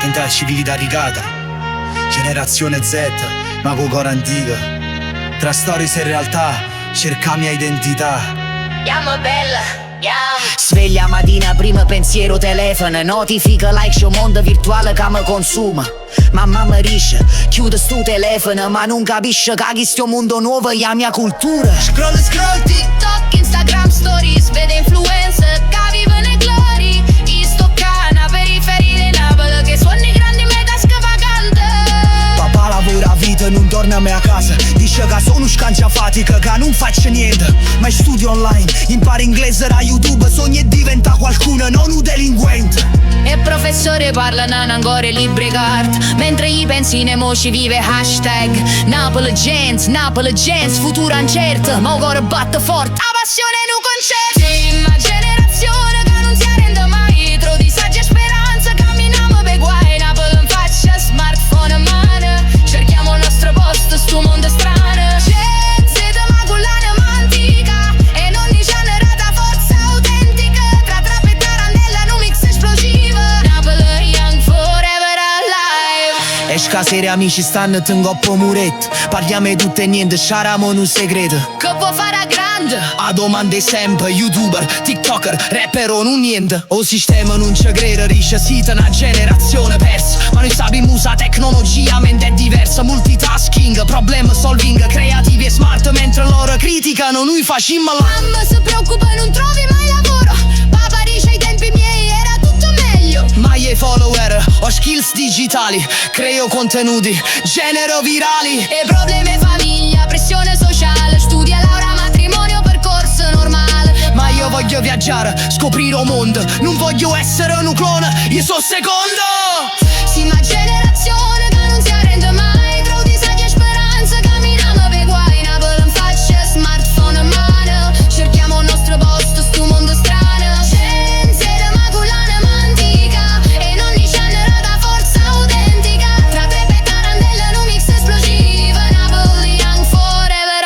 rappresenta la civiltà rigata. Generazione Z, ma con cuore antica. Tra stories e realtà, cerca mia identità. Chiamo bella, chiamo. Sveglia mattina, primo pensiero telefono, notifica, like, show mondo virtuale che mi consuma. Mamma mi dice, chiude sto telefono, ma non capisce che questo mondo nuovo è la mia cultura. Scroll, TikTok, Instagram stories, vede influencer che vivono i glori. I sto cana periferia di Napoli che suona i grandi mega scavagante. papà lavora a vita e non torna mai a casa. Dice che sono scanciafatica, che non faccio niente. Ma studio online, imparo inglese da YouTube. Sogno e diventa qualcuno, non un delinquente. E il professore parla non ancora libri card, mentre i pensi ne mo ci vive hashtag Napoli Gens, futuro incerto, ma cuore batte forte, la passione in un concerto. Una generazione che non si arrende mai, tro disagi e speranza, camminiamo per guai. Napoli in faccia, smartphone in mano, cerchiamo il nostro posto, sto mondo è strano. Gen Z, ma con l'anima antica, e non dice generata forza autentica, tra trappa e tarantella in un mix esplosivo. Napoli young forever alive. Esca sera amici stanno tengoppo muretto. Parliamo di tutto e niente, sciaramo un segreto. Che può fare a grande? A domande sempre, youtuber, tiktoker, rapper o non niente. O sistema non ci crede, riesce siete una generazione persa. Ma noi sappiamo usare tecnologia, mente è diversa. Multitasking, problem solving, creativi e smart. Mentre loro criticano, noi facciamo la... Mamma si preoccupa, non trovi mai lavoro. Papà dice ai tempi miei era tutto meglio. Mai ai follower, ho skills digitali. Creo contenuti, genero virali. E problemi famiglia, pressione sociale, studia, laurea, matrimonio, percorso normale. Ma io voglio viaggiare, scoprire un mondo. Non voglio essere un clone, io sono secondo. Sì, ma generazione che non si arrende mai, tra disagi e speranza, camminiamo per guai. Napoli in faccia, smartphone in mano, cerchiamo il nostro posto, sto mondo strano. Gen Z, ma con l'anima antica, e non dice generata forza autentica, tra treppa e tarantella in un mix esplosivo. Napoli young forever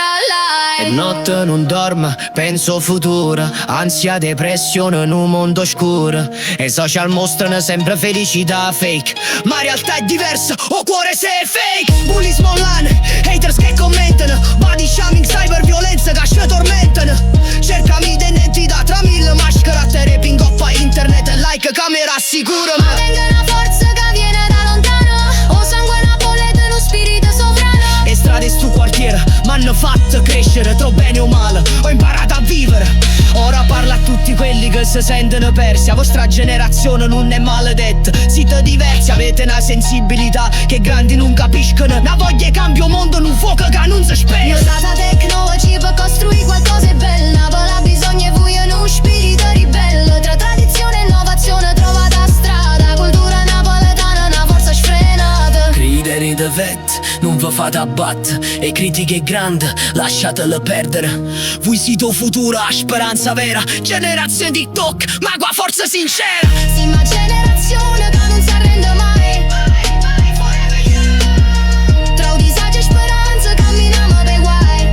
E alive. notte non dormo, penso futuro. Ansia, depressione in un mondo scuro. E social mostrano sempre felicità fake, ma in realtà è diversa, ho cuore se è fake. Bullismo online, haters che commentano, body shaming, cyber violenza che ci tormentano. Cercami identità tra mille maschere, te rapping coppa internet e like camera sicura. Ma venga una forza che viene da lontano, o sangue napoletano, spirito sovrano. E strade stu quartiere m'hanno fatto crescere, troppo bene o male, ho imparato a vivere. Ora parla a tutti quelli che si sentono persi. La vostra generazione non è maledetta, siete diversi, avete una sensibilità che grandi non capiscono. Una voglia di cambio mondo, un fuoco che non si spegne. Usata tecnologia per costruire qualcosa di bello. Napoli ha bisogno e voi uno spirito ribello. Tra tradizione e innovazione trovata strada, cultura napoletana, una forza sfrenata. Credere de vet, non vi fate abbattere. E critiche grandi, lasciatele perdere. Voi siete il futuro, la speranza vera. Generazione TikTok, ma qua forza sincera. Sì, ma generazione che non si arrende mai. Tra disagi e speranza camminiamo per guai.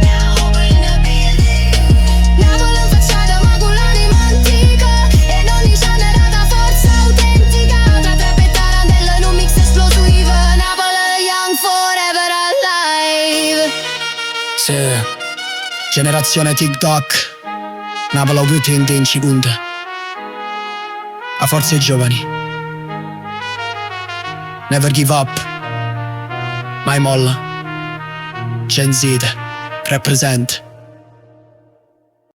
Napoli in facciata ma con l'anima antica, e non dice generata forza autentica, tra trappa e tarantella in un mix esplosivo. Napoli young forever alive. Sì, generazione TikTok. Napoli tutti in seconda. A forza i giovani. Never give up. Mai molla. Gen Z, represent.